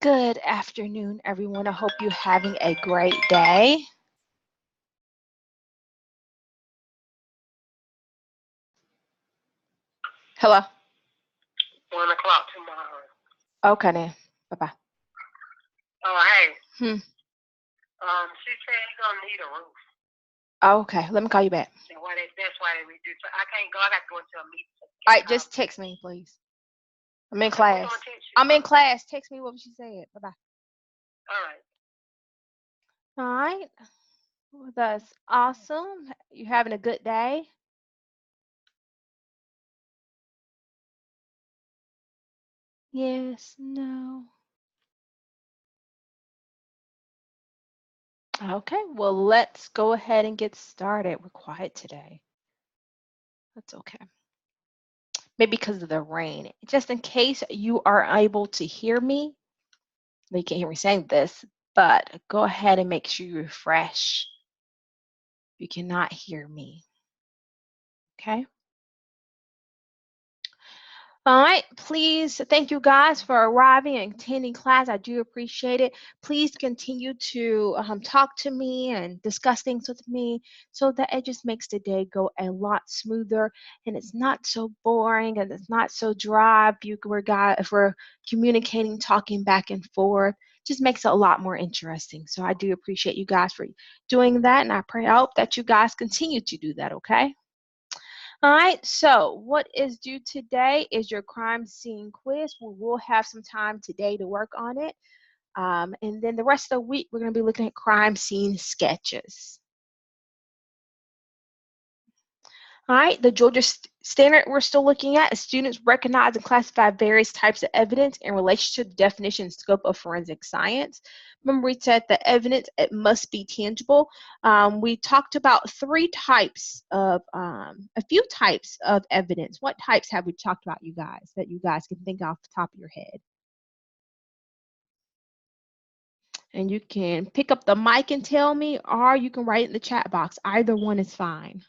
Good afternoon, everyone. I hope you're having a great day. Hello. 1 o'clock tomorrow. Okay then. Bye-bye. Oh, hey. Hmm. She said you're gonna need a roof. Okay. Let me call you back. That's why they reduced. I can't go. I got to go into a meeting. All right. Just text me, please. I'm in Okay, who's class. gonna text you? I'm in class. Text me what she said. Bye-bye. All right. All right. Well, that's awesome. You having a good day? Yes. No. Okay. Well, let's go ahead and get started. We're quiet today. That's okay. Maybe because of the rain. Just in case you are able to hear me, you can't hear me saying this, but go ahead and make sure you refresh. You cannot hear me. Okay. All right, please, thank you guys for arriving and attending class. I do appreciate it. Please continue to talk to me and discuss things with me so that it just makes the day go a lot smoother and it's not so boring and it's not so dry. If we're communicating, talking back and forth, just makes it a lot more interesting. So I do appreciate you guys for doing that, and I hope that you guys continue to do that, okay? All right, so what is due today is your crime scene quiz. We will have some time today to work on it. And then the rest of the week, we're going to be looking at crime scene sketches. All right, the Georgia standard we're still looking at is students recognize and classify various types of evidence in relation to the definition and scope of forensic science. Remember, we said that evidence, it must be tangible. We talked about a few types of evidence. What types have we talked about, you guys, that you guys can think off the top of your head? And you can pick up the mic and tell me, or you can write it in the chat box. Either one is fine.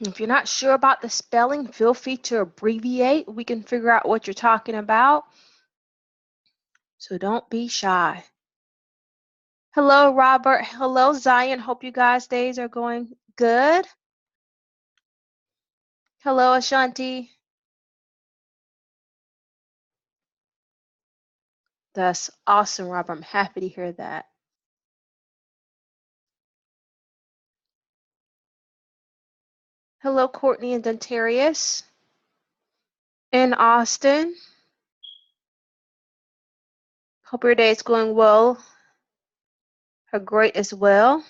If you're not sure about the spelling, feel free to abbreviate. We can figure out what you're talking about. So don't be shy. Hello, Robert. Hello, Zion. Hope you guys' days are going good. Hello, Ashanti. That's awesome, Robert. I'm happy to hear that. Hello, Courtney and Dentarius. And Austin. Hope your day is going well. Are great as well.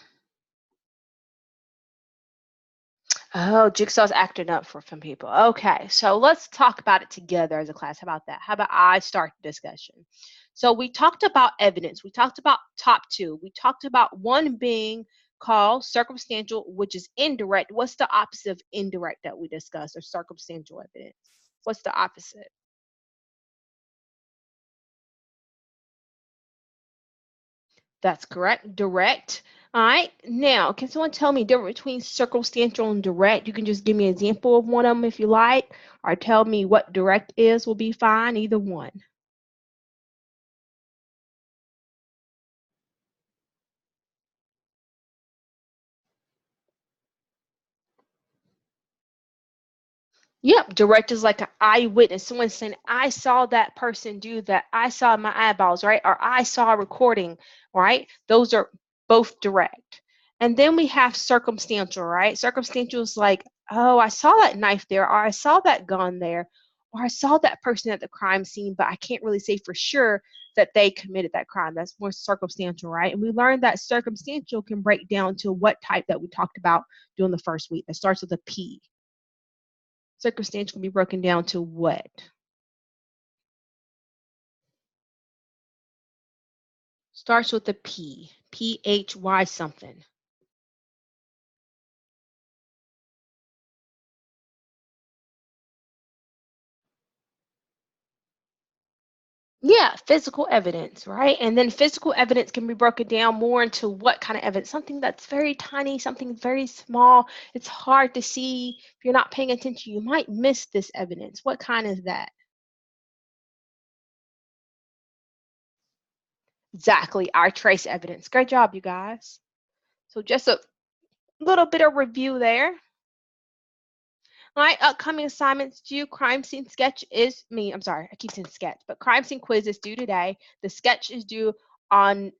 Oh, Jigsaw's acting up for some people. Okay, so let's talk about it together as a class. How about that? How about I start the discussion? So we talked about evidence. We talked about top two. We talked about one being called circumstantial, which is indirect. What's the opposite of indirect that we discussed, or circumstantial evidence? What's the opposite? That's correct. Direct. All right. Now, can someone tell me the difference between circumstantial and direct? You can just give me an example of one of them if you like, or tell me what direct is will be fine, either one. Yep, direct is like an eyewitness. Someone saying, I saw that person do that. I saw my eyeballs, right? Or I saw a recording, right? Those are both direct. And then we have circumstantial, right? Circumstantial is like, oh, I saw that knife there, or I saw that gun there, or I saw that person at the crime scene, but I can't really say for sure that they committed that crime. That's more circumstantial, right? And we learned that circumstantial can break down to what type that we talked about during the first week. That starts with a P. Circumstantial can be broken down to what? Starts with a P. P-H-Y something. Yeah, physical evidence, right? And then physical evidence can be broken down more into what kind of evidence? Something that's very tiny, something very small. It's hard to see. If you're not paying attention, you might miss this evidence. What kind is that? Exactly, our trace evidence. Great job, you guys. So just a little bit of review there. All right, upcoming assignments due. Crime scene sketch is me. I'm sorry, I keep saying sketch, but crime scene quiz is due today. The sketch is due on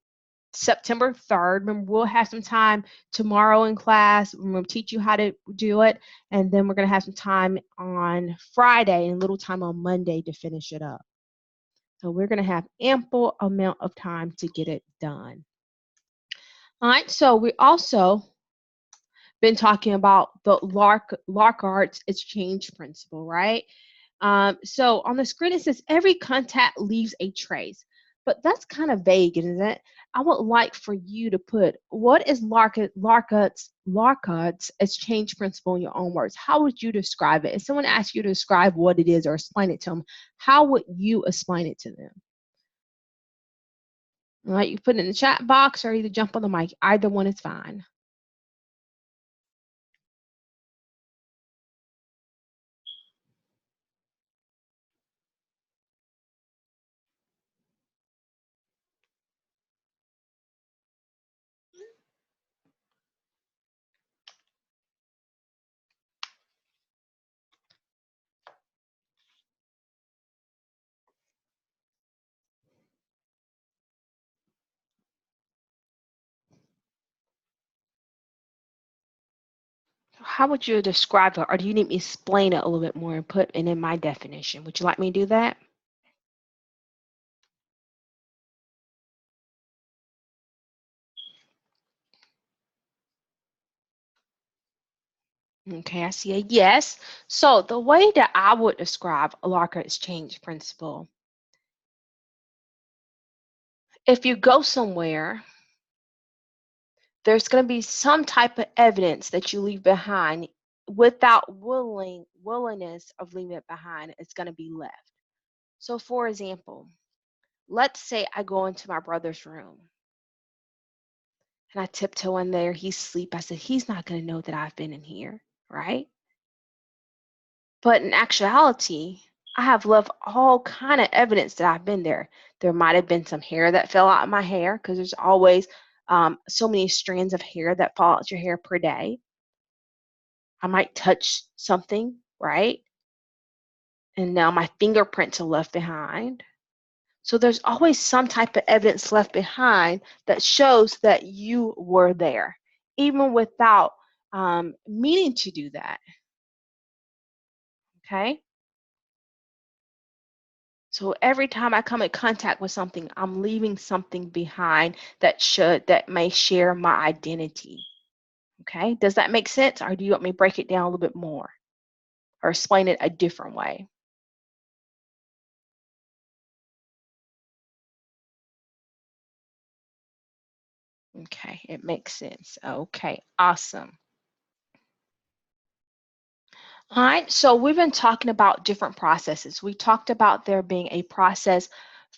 September 3rd. Remember, we'll have some time tomorrow in class. We'll teach you how to do it, and then we're going to have some time on Friday and a little time on Monday to finish it up. So we're going to have ample amount of time to get it done. All right, so we also been talking about the Larkart's exchange principle, right? So on the screen it says every contact leaves a trace, but that's kind of vague, isn't it? I would like for you to put what is Larkart's exchange principle in your own words. How would you describe it? If someone asks you to describe what it is or explain it to them, how would you explain it to them? All right, you put it in the chat box or either jump on the mic. Either one is fine. How would you describe it, or do you need me to explain it a little bit more and put it in my definition? Would you like me to do that? Okay, I see a yes. So the way that I would describe a Larker exchange principle, if you go somewhere, there's going to be some type of evidence that you leave behind without willingness of leaving it behind. It's going to be left. So for example, let's say I go into my brother's room and I tiptoe in there, he's asleep. I said, he's not going to know that I've been in here, right? But in actuality, I have left all kind of evidence that I've been there. There might have been some hair that fell out of my hair because there's always so many strands of hair that fall out your hair per day. I might touch something, right? And now my fingerprints are left behind. So there's always some type of evidence left behind that shows that you were there, even without meaning to do that. Okay? So every time I come in contact with something, I'm leaving something behind that may share my identity. Okay? Does that make sense? Or do you want me to break it down a little bit more or explain it a different way? Okay, it makes sense. Okay, awesome. All right, so we've been talking about different processes. We talked about there being a process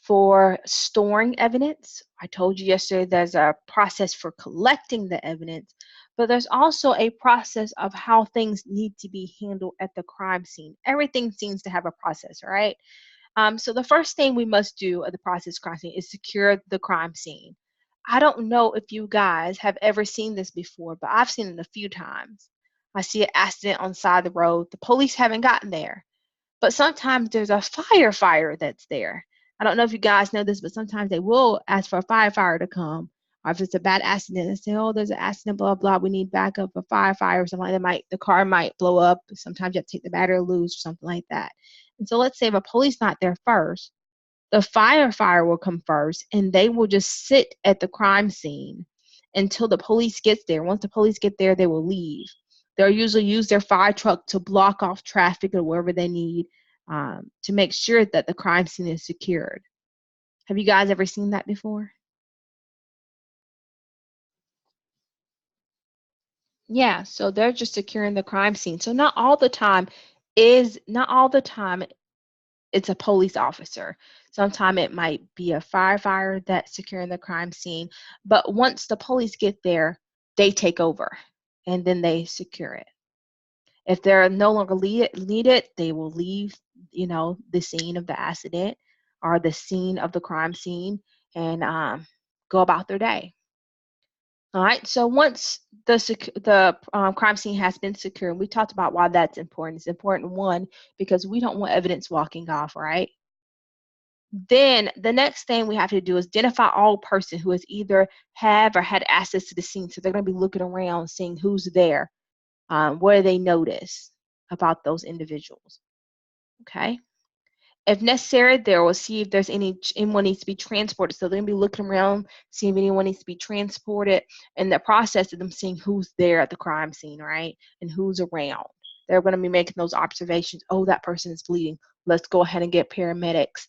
for storing evidence. I told you yesterday there's a process for collecting the evidence, but there's also a process of how things need to be handled at the crime scene. Everything seems to have a process, right? So the first thing we must do at the process crime scene is secure the crime scene. I don't know if you guys have ever seen this before, but I've seen it a few times. I see an accident on the side of the road. The police haven't gotten there, but sometimes there's a firefighter that's there. I don't know if you guys know this, but sometimes they will ask for a firefighter to come. Or if it's a bad accident, they say, "Oh, there's an accident, blah blah. We need backup, a firefighter or something like that." The car might blow up. Sometimes you have to take the battery loose or something like that. And so let's say if a police not there first, the firefighter will come first and they will just sit at the crime scene until the police gets there. Once the police get there, they will leave. They'll usually use their fire truck to block off traffic or wherever they need to make sure that the crime scene is secured. Have you guys ever seen that before? Yeah, so they're just securing the crime scene. So not all the time it's a police officer. Sometimes it might be a firefighter that's securing the crime scene, but once the police get there, they take over and then they secure it. If they're no longer needed, they will leave, the scene of the accident or the scene of the crime scene and go about their day. All right. So once the crime scene has been secured, we talked about why that's important. It's important, one, because we don't want evidence walking off, right? Then the next thing we have to do is identify all person who has either have or had access to the scene. So they're going to be looking around, seeing who's there, what do they notice about those individuals. Okay. If necessary, they will see if there's anyone needs to be transported. So they're gonna be looking around, seeing if anyone needs to be transported. In the process of them seeing who's there at the crime scene, right, and who's around, they're gonna be making those observations. Oh, that person is bleeding. Let's go ahead and get paramedics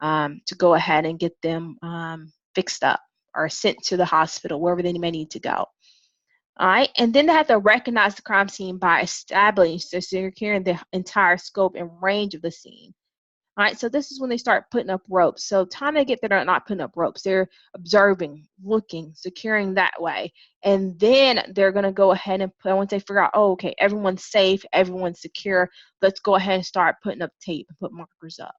to go ahead and get them fixed up or sent to the hospital, wherever they may need to go. All right, and then they have to recognize the crime scene by establishing, so securing the entire scope and range of the scene. All right, so this is when they start putting up ropes. So time they get there, they're not putting up ropes. They're observing, looking, securing that way. And then they're going to go ahead and put, once they figure out, oh, okay, everyone's safe, everyone's secure, let's go ahead and start putting up tape and put markers up.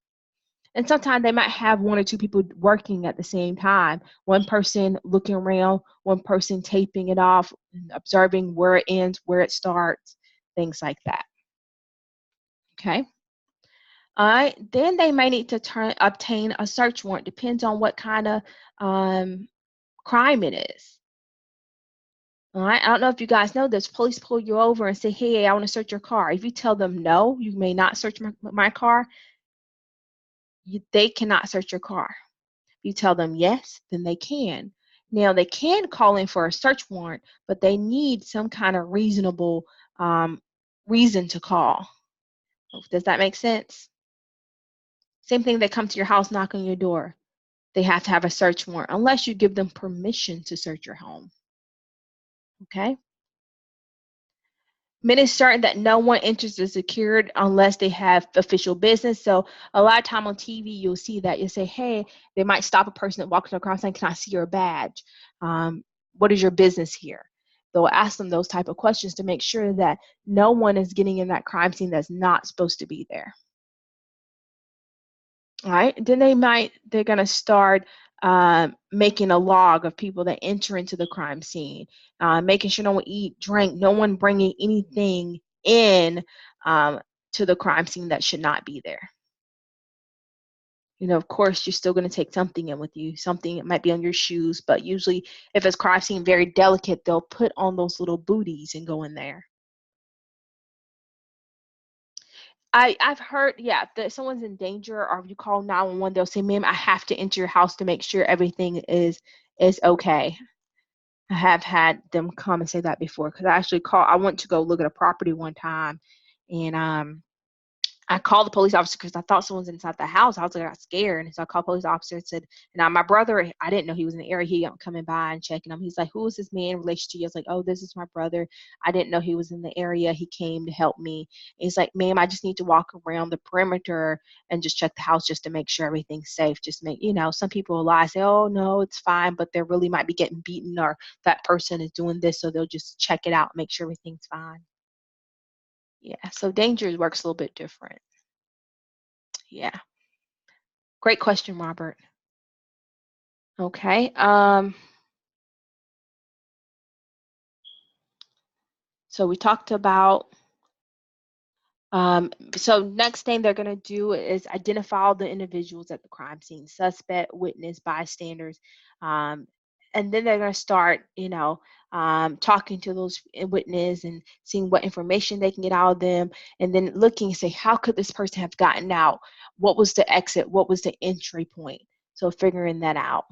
And sometimes they might have one or two people working at the same time. One person looking around, one person taping it off, observing where it ends, where it starts, things like that. Okay. All right, then they may need to obtain a search warrant. Depends on what kind of crime it is. All right, I don't know if you guys know this. Police pull you over and say, "Hey, I want to search your car." If you tell them no, you may not search my car. They cannot search your car. If you tell them yes, then they can. Now they can call in for a search warrant, but they need some kind of reasonable reason to call. Does that make sense? Same thing. They come to your house, knock on your door. They have to have a search warrant unless you give them permission to search your home. Okay? It is certain that no one enters the secured unless they have official business. So a lot of time on TV, you'll see that. You'll say, hey, they might stop a person that walks across saying, can I see your badge? What is your business here? They'll ask them those type of questions to make sure that no one is getting in that crime scene that's not supposed to be there. All right, then they're going to start making a log of people that enter into the crime scene, making sure no one eat, drink, no one bringing anything in to the crime scene that should not be there. Of course, you're still going to take something in with you. Something, it might be on your shoes, but usually if it's crime scene very delicate, they'll put on those little booties and go in there. I've heard, yeah, that someone's in danger, or if you call 911, they'll say, "Ma'am, I have to enter your house to make sure everything is okay." I have had them come and say that before, because I went to go look at a property one time, and I called the police officer because I thought someone was inside the house. I got scared. And so I called the police officer and said, now my brother, I didn't know he was in the area. He coming by and checking him. He's like, who is this man in relation to you? I was like, oh, this is my brother. I didn't know he was in the area. He came to help me. And he's like, ma'am, I just need to walk around the perimeter and just check the house just to make sure everything's safe. Just make, some people lie, say, oh, no, it's fine. But they really might be getting beaten, or that person is doing this. So they'll just check it out, make sure everything's fine. Yeah. So danger works a little bit different. Yeah. Great question, Robert. Okay. So we talked about, so next thing they're going to do is identify all the individuals at the crime scene, suspect, witness, bystanders, And then they're going to start, talking to those witness and seeing what information they can get out of them, and then looking and say, how could this person have gotten out? What was the exit? What was the entry point? So figuring that out.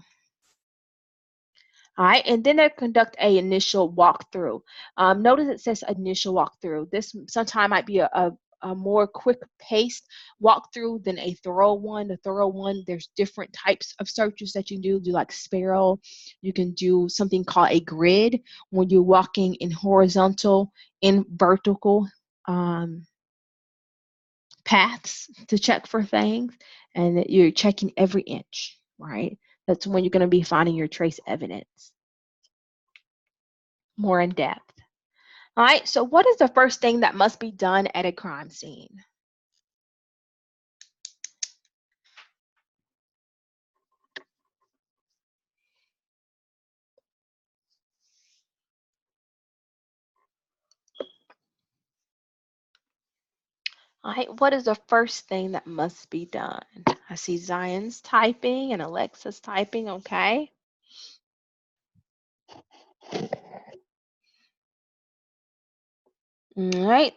All right, and then they conduct a initial walkthrough. Notice it says initial walkthrough. This sometime might be a more quick paced walkthrough than a thorough one. The thorough one, there's different types of searches that you do like spiral. You can do something called a grid when you're walking in horizontal, in vertical paths to check for things, and that you're checking every inch, right? That's when you're going to be finding your trace evidence more in depth. All right, so what is the first thing that must be done at a crime scene? All right, what is the first thing that must be done? I see Zion's typing and Alexa's typing, okay? All right.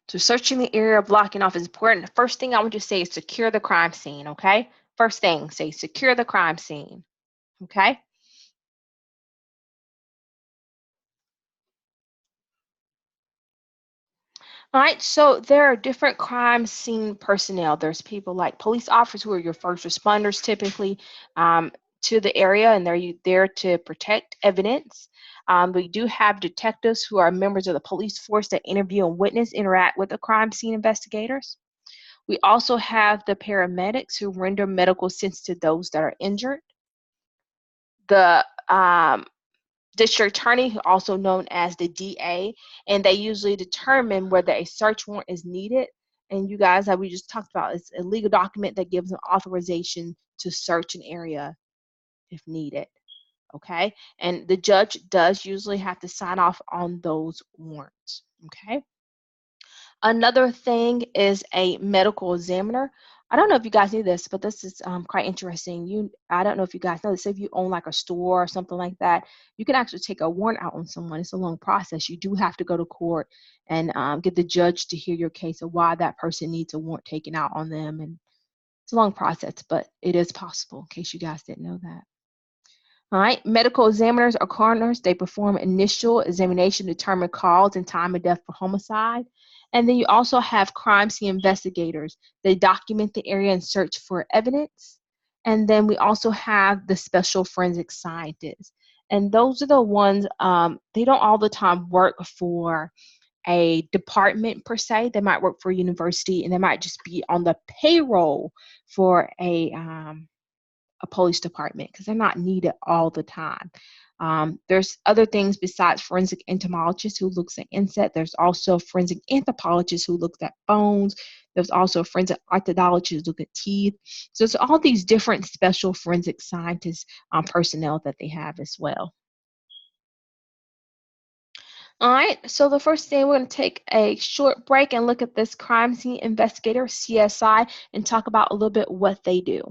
So searching the area blocking off is important. The first thing I want you to say is secure the crime scene, okay? First thing, say secure the crime scene, okay? All right, so there are different crime scene personnel. There's people like police officers who are your first responders typically to the area, and they're there to protect evidence. We do have detectives who are members of the police force that interview and witness, interact with the crime scene investigators. We also have the paramedics who render medical assistance to those that are injured. The district attorney, also known as the DA, and they usually determine whether a search warrant is needed. And you guys, that we just talked about, it's a legal document that gives an authorization to search an area if needed. Okay, and the judge does usually have to sign off on those warrants. Okay. Another thing is a medical examiner. I don't know if you guys knew this, but this is quite interesting. I don't know if you guys know this. If you own like a store or something like that, you can actually take a warrant out on someone. It's a long process. You do have to go to court and get the judge to hear your case of why that person needs a warrant taken out on them. And it's a long process, but it is possible, in case you guys didn't know that. All right, medical examiners or coroners, they perform initial examination to determine cause and time of death for homicide. And then you also have crime scene investigators. They document the area and search for evidence. And then we also have the special forensic scientists. And those are the ones, they don't all the time work for a department per se. They might work for a university, and they might just be on the payroll for a police department because they're not needed all the time. There's other things besides forensic entomologists who looks at insect. There's also forensic anthropologists who looks at bones. There's also forensic orthodontologists who look at teeth. So it's all these different special forensic scientists personnel that they have as well. All right, so the first thing we're going to take a short break and look at this crime scene investigator, CSI, and talk about a little bit what they do.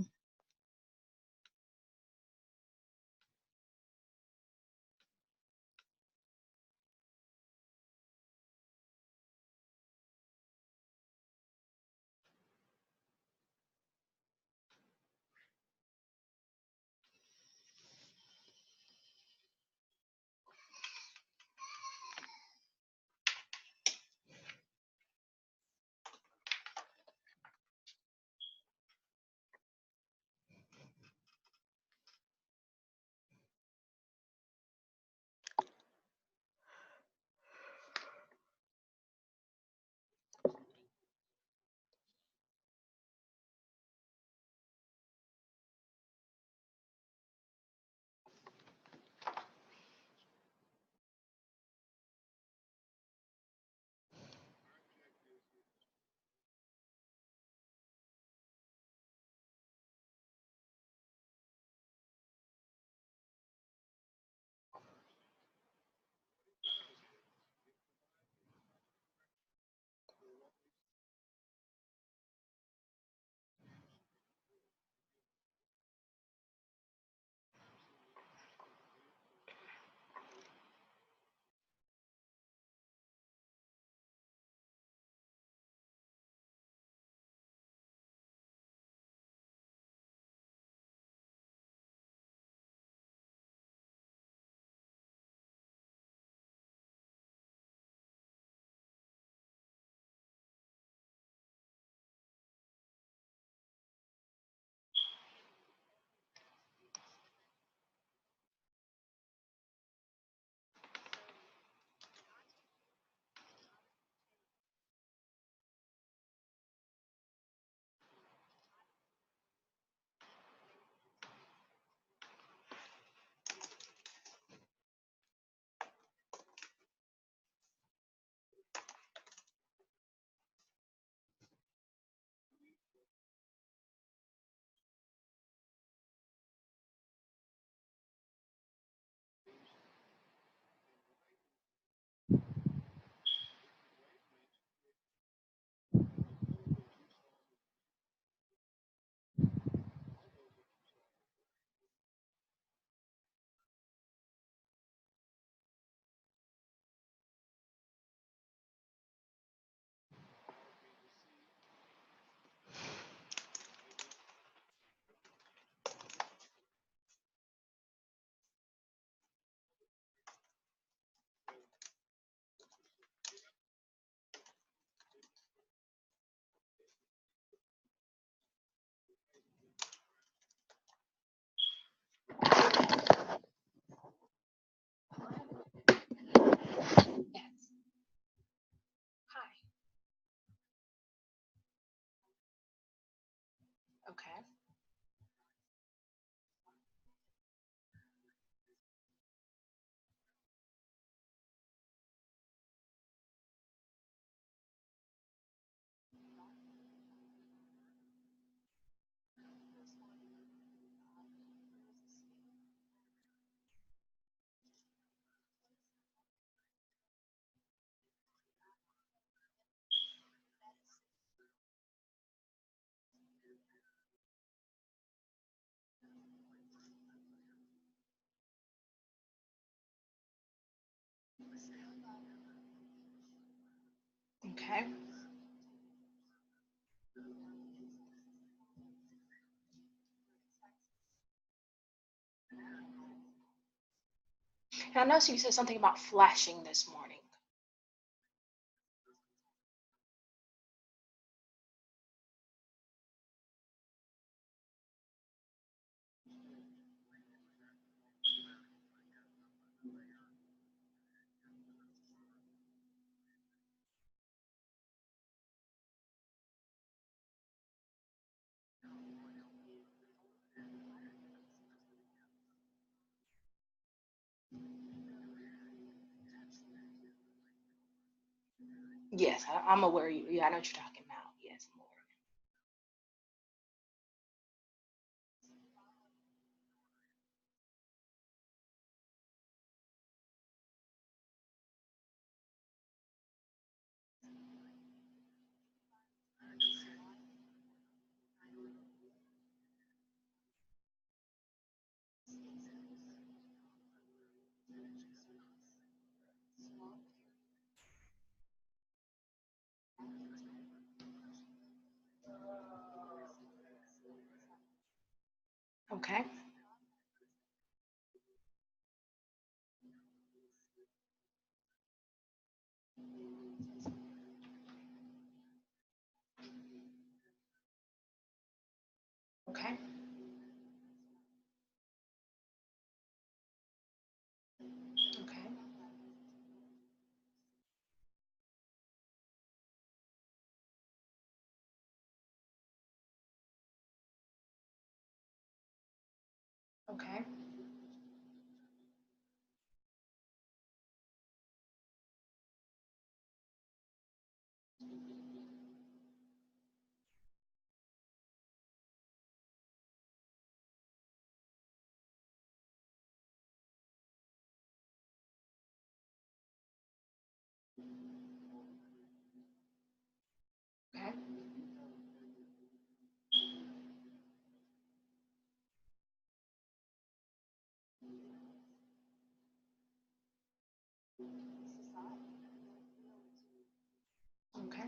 Okay. And I noticed you said something about flashing this morning. Yes, I'm aware. Yeah, I know what you're talking about. Yes, I'm aware. Okay. Okay. Okay. Okay. Okay. Okay.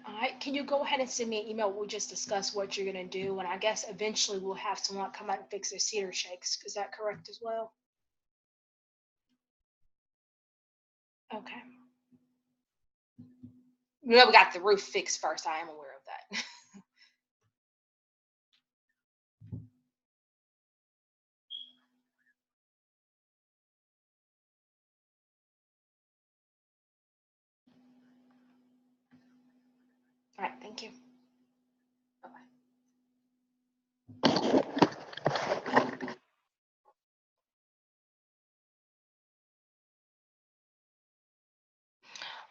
All right. Can you go ahead and send me an email? We'll just discuss what you're gonna do, and I guess eventually we'll have someone come out and fix their cedar shakes. Is that correct as well? Okay. You know, we got the roof fixed first. I am aware of that. All right. Thank you. Bye.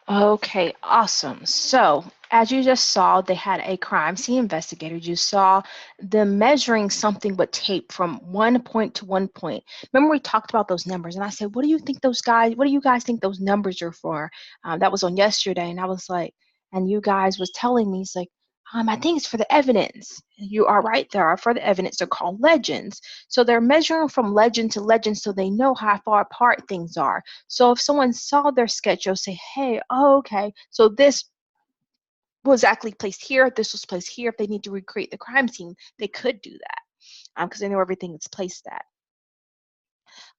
Okay, awesome. So, as you just saw, they had a crime scene investigator. You saw them measuring something with tape from one point to one point. Remember, we talked about those numbers, and I said, "What do you think those guys? What do you guys think those numbers are for?" That was on yesterday, and I was like, and you guys was telling me, it's like, I think it's for the evidence. You are right. There are for the evidence. They're called legends. So they're measuring from legend to legend, so they know how far apart things are. So if someone saw their sketch, they'll say, hey, oh, okay, so this was actually placed here, this was placed here. If they need to recreate the crime scene, they could do that because they know everything is placed at.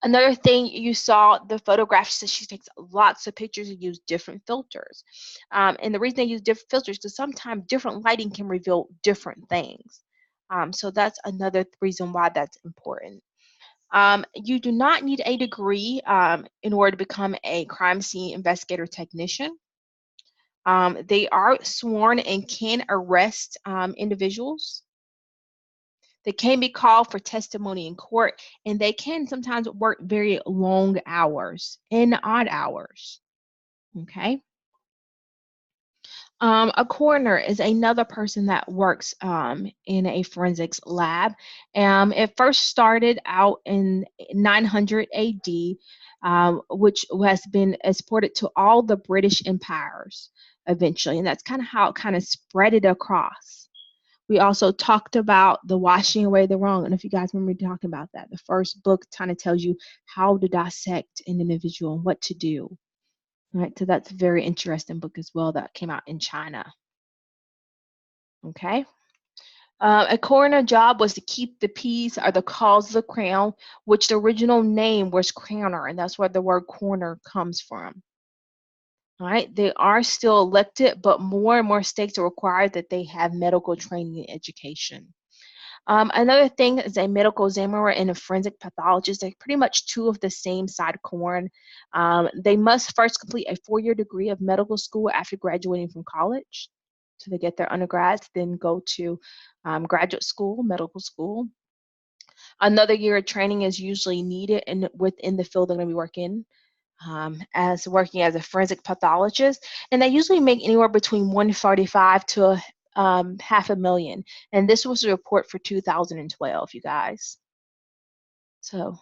Another thing you saw, the photograph, she says she takes lots of pictures and use different filters. And the reason they use different filters is because sometimes different lighting can reveal different things. So that's another reason why that's important. You do not need a degree in order to become a crime scene investigator technician. They are sworn and can arrest individuals. They can be called for testimony in court, and they can sometimes work very long hours and odd hours. Okay. A coroner is another person that works in a forensics lab. It first started out in 900 AD, which has been exported to all the British empires eventually, and that's kind of how it kind of spread it across. We also talked about the washing away the wrong. I don't know if you guys remember talking about that. The first book kind of tells you how to dissect an individual and what to do. Right, so that's a very interesting book as well that came out in China. Okay. A coroner job was to keep the peace or the cause of the crown, which the original name was crowner, and that's where the word coroner comes from. All right, they are still elected, but more and more states are required that they have medical training and education. Another thing is a medical examiner and a forensic pathologist. They're pretty much two of the same side coin. They must first complete a 4-year degree of medical school after graduating from college. So they get their undergrads, then go to graduate school, medical school. Another year of training is usually needed within the field they're going to be working as working as a forensic pathologist, and they usually make anywhere between 145 to half a million. And this was a report for 2012, you guys. So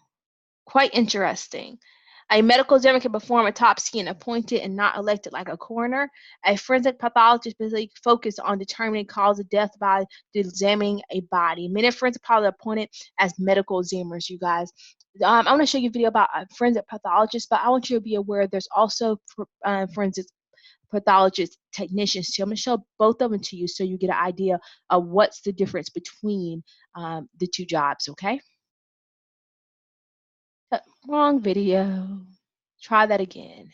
quite interesting. A medical examiner can perform autopsy and appointed and not elected like a coroner. A forensic pathologist basically focuses on determining cause of death by examining a body. Many forensic pathologists are appointed as medical examiners, you guys. I want to show you a video about a forensic pathologist, but I want you to be aware there's also forensic pathologist technicians too. I'm going to show both of them to you so you get an idea of what's the difference between the two jobs, okay? Wrong video. Try that again.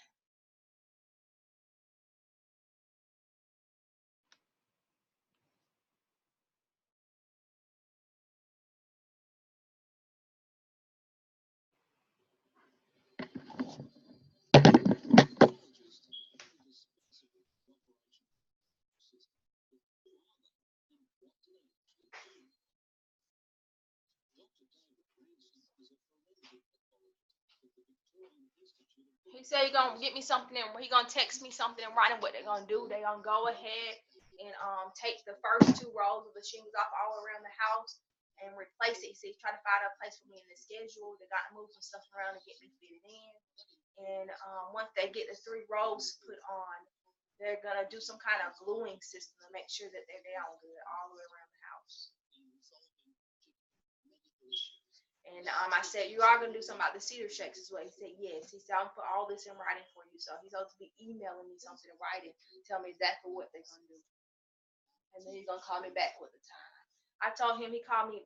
He said he gonna get me something and he gonna text me something and writing what they're gonna do. They gonna go ahead and take the first 2 rows of the shingles off all around the house and replace it. He said he's trying to find a place for me in the schedule. They got to move some stuff around to get me fitted in. And once they get the 3 rows put on, they're gonna do some kind of gluing system to make sure that they're down good all the way around the house. And I said, you are going to do something about the cedar shakes as well. He said, yes. He said, I'll put all this in writing for you. So he's going to be emailing me something in writing, tell me exactly what they're going to do. And then he's going to call me back with the time. I told him, he called me.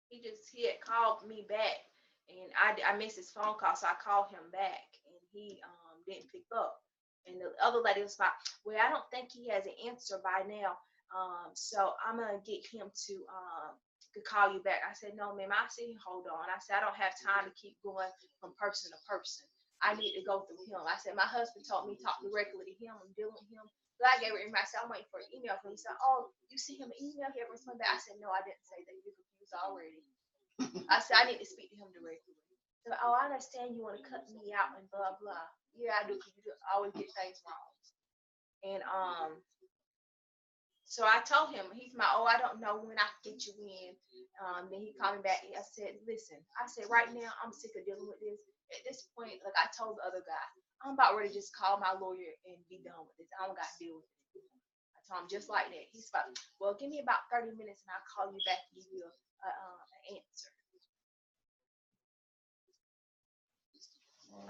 He had called me back. And I missed his phone call. So I called him back. And he didn't pick up. And the other lady was like, well, I don't think he has an answer by now. So I'm gonna get him to call you back. I said, no, ma'am. I said, hold on. I said, I don't have time to keep going from person to person. I need to go through him. I said, my husband told me talk directly to him and deal with him. But I gave her email. I said, I'm waiting for an email from him. He said, oh, you sent him an email? He ever responded back? I said, no, I didn't say that. You're confused already. I said, I need to speak to him directly. So, oh, I understand you want to cut me out and blah blah. Yeah, I do, because you always get things wrong. And so I told him, he's my, oh, I don't know when I can get you in. Then he called me back. I said, listen, I said, right now, I'm sick of dealing with this. At this point, like I told the other guy, I'm about ready to just call my lawyer and be done with this. I don't got to deal with it. I told him just like that. He's like, well, give me about 30 minutes and I'll call you back and give you an answer.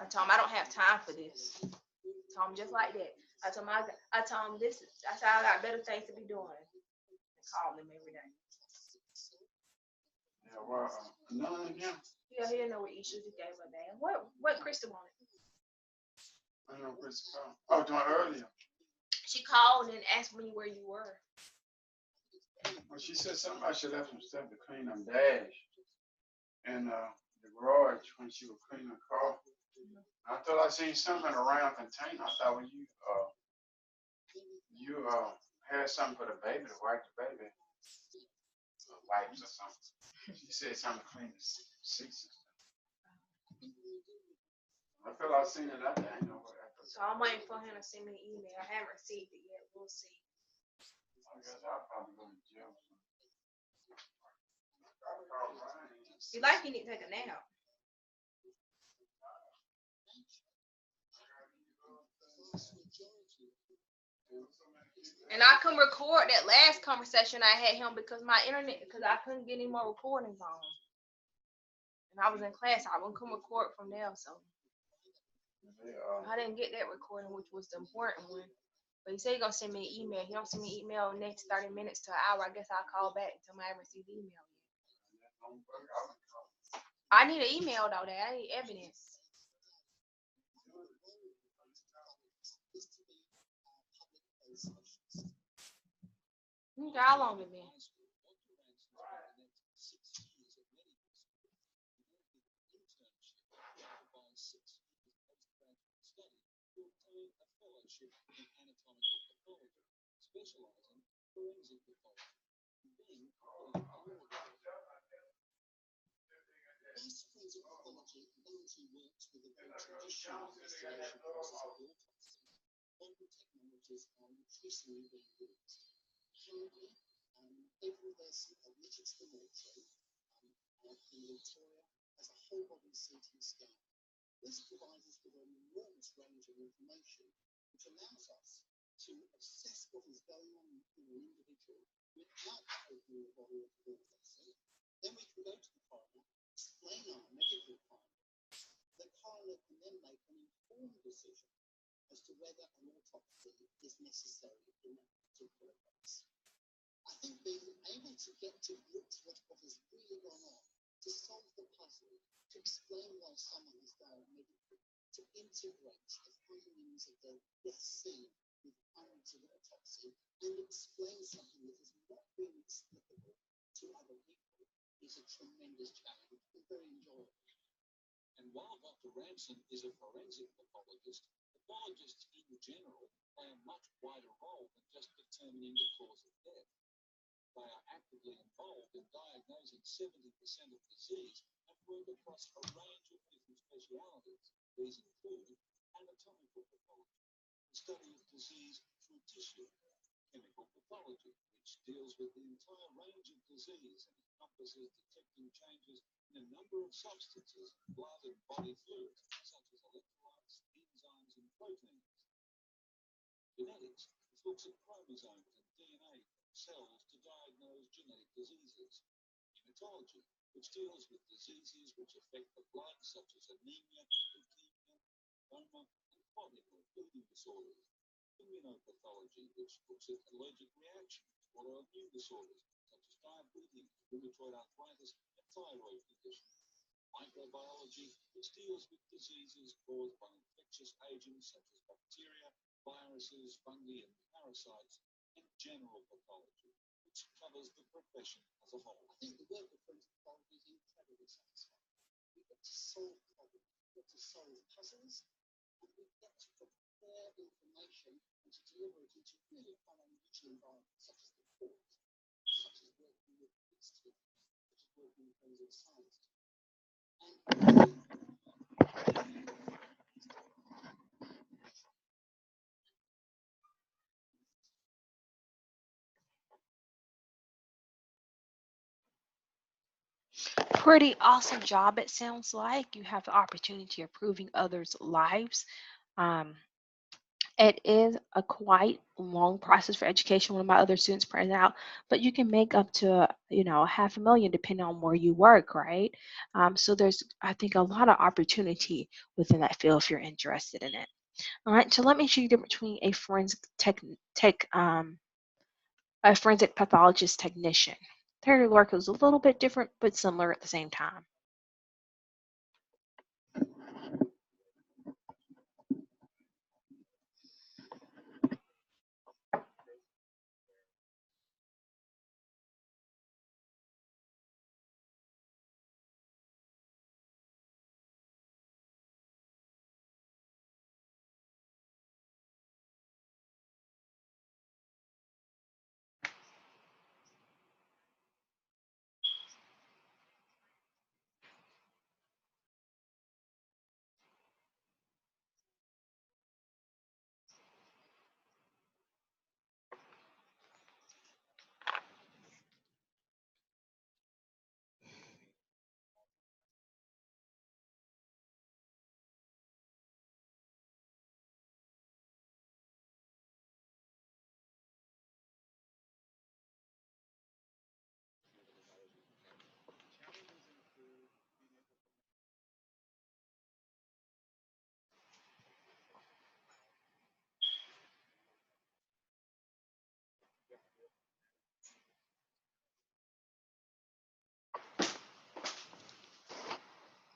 I told him, I don't have time for this. I told him just like that. I told him this. I said, I got better things to be doing. And call him every day. Yeah, well, none, yeah. Yeah, he didn't know what issues he gave her damn. What Krista wanted? I know Chris called. Oh, doing earlier. She called and asked me where you were. Well, she said something about she left some stuff to clean them dash in the garage when she was cleaning the car. I thought I seen something in a round container. I thought, well, you had something for the baby to wipe the baby, wipes or something. She said something to clean the seats. I feel I seen it out there. I know what. So I'm waiting for him to send me an email. I haven't received it yet. We'll see. I guess I'll probably go to jail. You like you need to take a nap. And I couldn't record that last conversation I had him because my internet, because I couldn't get any more recordings on. And I was in class, I wouldn't come record from there, so I didn't get that recording, which was the important one. But he said he gonna send me an email. He don't send me an email next 30 minutes to an hour. I guess I'll call back and tell him I haven't received the email yet. I need an email though. That I need evidence. How long it been? Pretty awesome job, it sounds like. You have the opportunity of improving others' lives. Um, it is a quite long process for education. One of my other students pointed out, but you can make up to, half a million depending on where you work, right? So there's, I think, a lot of opportunity within that field if you're interested in it. All right, so let me show you the difference between a forensic pathologist technician. Their work is a little bit different, but similar at the same time.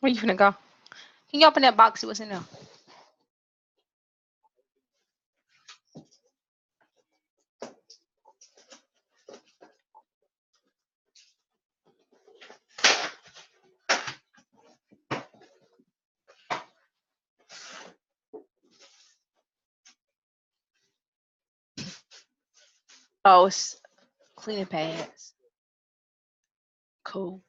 Where you finna go? Can you open that box? See what's in there. Oh, it's cleaning pads. Cool.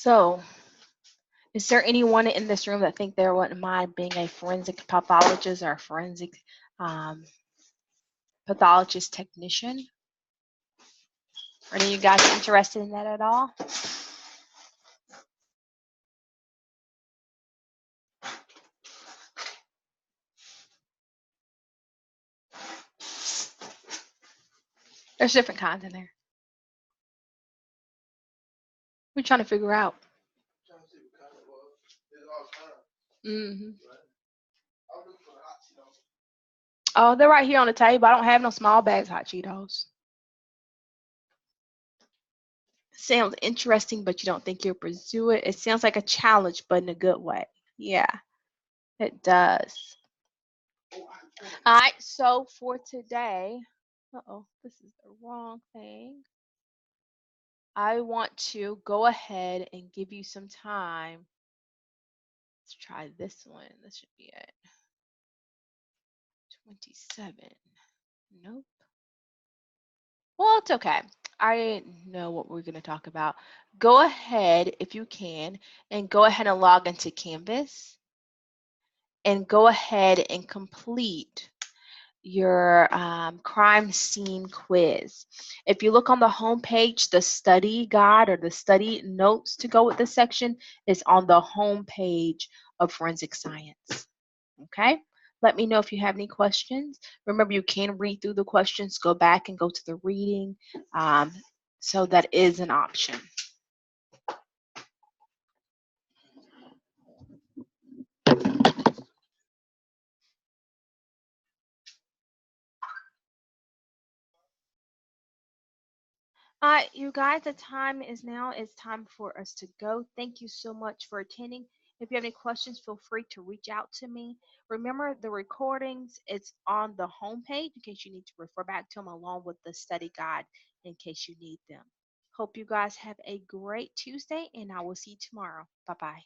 So, is there anyone in this room that think they wouldn't mind being a forensic pathologist or a forensic um, pathologist technician? Are any of you guys interested in that at all? There's different kinds in there. We're trying to figure out. Hmm. Oh, they're right here on the table. I don't have no small bags hot Cheetos. Sounds interesting, but you don't think you'll pursue it. It sounds like a challenge, but in a good way. Yeah, it does. All right, so for today, uh-oh, this is the wrong thing. I want to go ahead and give you some time. Let's try this one. This should be it. 27. Nope. Well, it's okay. I know what we're going to talk about. Go ahead, if you can, and go ahead and log into Canvas and go ahead and complete your crime scene quiz. If you look on the home page, the study guide or the study notes to go with this section is on the home page of forensic science. Okay? Let me know if you have any questions. Remember, you can read through the questions, go back and go to the reading. So that is an option. You guys, the time is now. It's time for us to go. Thank you so much for attending. If you have any questions, feel free to reach out to me. Remember, the recordings, it's on the homepage in case you need to refer back to them along with the study guide in case you need them. Hope you guys have a great Tuesday, and I will see you tomorrow. Bye-bye.